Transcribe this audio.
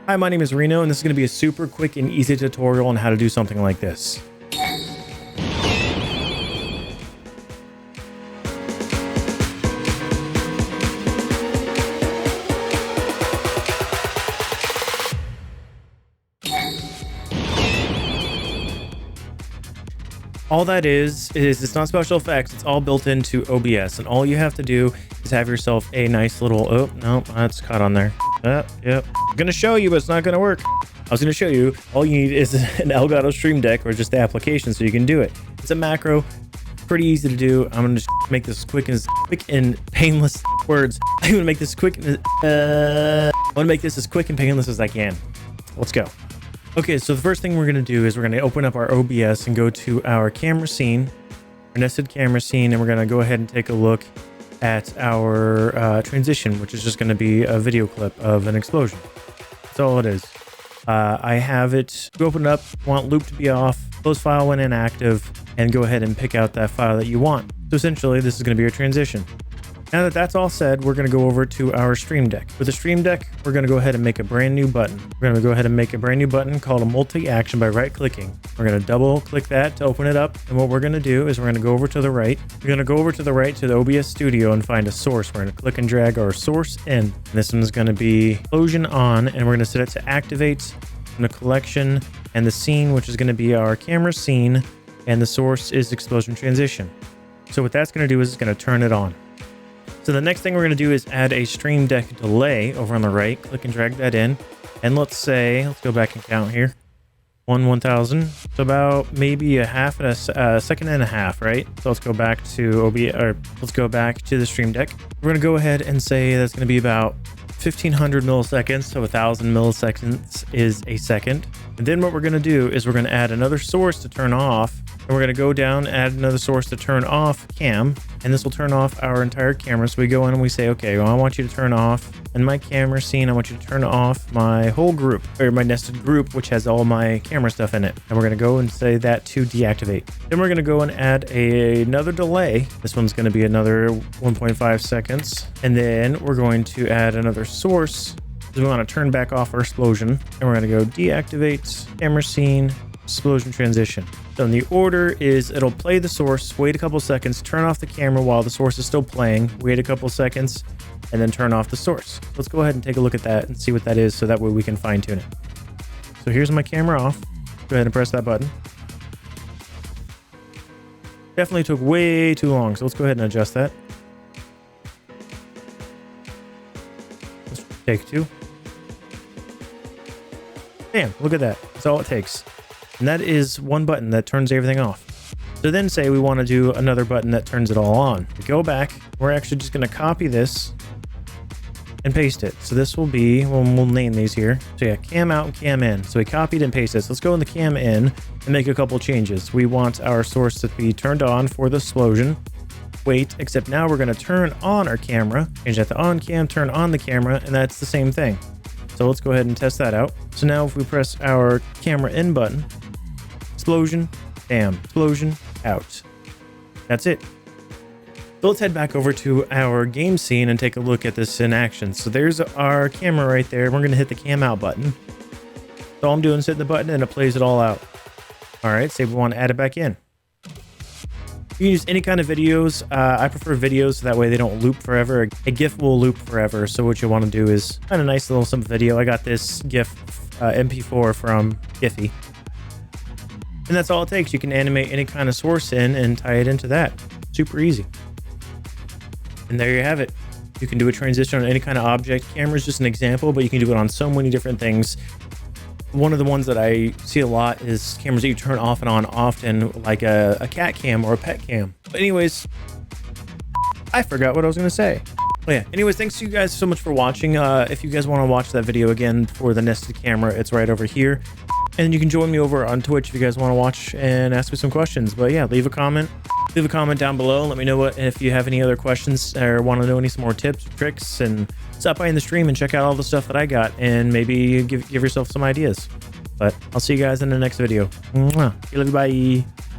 Hi, my name is Reno, and this is going to be a super quick and easy tutorial on how to do something like this. All that is it's not special effects, it's all built into OBS, and all you have to do is have yourself a nice little, oh, no, that's caught on there. Yep. I'm gonna show you, but it's not gonna work. I was gonna show you, all you need is an Elgato StreamDeck or just the application so you can do it. It's a macro, pretty easy to do. I'm gonna just make this quick and painless words. I'm gonna make this quick and, I wanna make this as quick and painless as I can. Let's go. Okay, so the first thing we're gonna do is we're gonna open up our OBS and go to our camera scene, our nested camera scene, and we're gonna go ahead and take a look at our transition, which is just gonna be a video clip of an explosion. That's all it is. I have it, you open it up, want loop to be off, close file when inactive, and go ahead and pick out that file that you want. So essentially, this is gonna be your transition. Now that that's all said, we're going to go over to our Stream Deck. With the Stream Deck, we're going to go ahead and make a brand new button. We're going to go ahead and make a brand new button called a multi-action by right-clicking. We're going to double-click that to open it up. And what we're going to do is we're going to go over to the right. We're going to go over to the right to the OBS Studio and find a source. We're going to click and drag our source in. And this one's going to be explosion on, and we're going to set it to activate in the collection and the scene, which is going to be our camera scene, and the source is explosion transition. So what that's going to do is it's going to turn it on. So the next thing we're going to do is add a Stream Deck delay over on the right. Click and drag that in. And let's go back and count here. 1000. So about maybe a second and a half, right? So let's go back to let's go back to the Stream Deck. We're going to go ahead and say that's going to be about 1500 milliseconds. So 1000 milliseconds is a second. And then what we're going to do is we're going to add another source to turn off. And we're going to go down, add another source to turn off cam, and this will turn off our entire camera. So we go in and we say, okay, well, I want you to turn off in my camera scene. I want you to turn off my whole group, or my nested group, which has all my camera stuff in it. And we're going to go and say that to deactivate. Then we're going to go and add another delay. This one's going to be another 1.5 seconds. And then we're going to add another source. We want to turn back off our explosion. And we're going to go deactivate camera scene, explosion transition. So in the order is it'll play the source, wait a couple seconds, turn off the camera while the source is still playing, wait a couple seconds, and then turn off the source. Let's go ahead and take a look at that and see what that is so that way we can fine tune it. So here's my camera off. Go ahead and press that button. Definitely took way too long, so let's go ahead and adjust that. Let's take two. Bam, look at that. That's all it takes. And that is one button that turns everything off. So then say we want to do another button that turns it all on. We go back. We're actually just going to copy this and paste it. So this will be, we'll name these here. So yeah, cam out and cam in. So we copied and pasted this. Let's go in the cam in and make a couple changes. We want our source to be turned on for the explosion. Wait, except now we're going to turn on our camera. Change that to on cam, turn on the camera, and that's the same thing. So let's go ahead and test that out. So now if we press our camera in button, explosion, bam, explosion, out. That's it. So let's head back over to our game scene and take a look at this in action. So there's our camera right there. We're going to hit the cam out button. So all I'm doing is hitting the button and it plays it all out. All right, say we want to add it back in. You can use any kind of videos. I prefer videos so that way they don't loop forever. A GIF will loop forever. So what you want to do is find a nice little simple video. I got this GIF MP4 from Giphy. And that's all it takes. You can animate any kind of source in and tie it into that. Super easy. And there you have it. You can do a transition on any kind of object. Camera is just an example, but you can do it on so many different things. One of the ones that I see a lot is cameras that you turn off and on often, like a cat cam or a pet cam. But anyways, I forgot what I was going to say. Oh yeah. Anyways, thanks to you guys so much for watching. If you guys want to watch that video again for the nested camera, it's right over here. And you can join me over on Twitch if you guys want to watch and ask me some questions. But yeah, leave a comment down below. Let me know if you have any other questions or want to know any more tips, tricks, and stop by in the stream and check out all the stuff that I got and maybe give yourself some ideas. But I'll see you guys in the next video. Mwah. Love you, bye.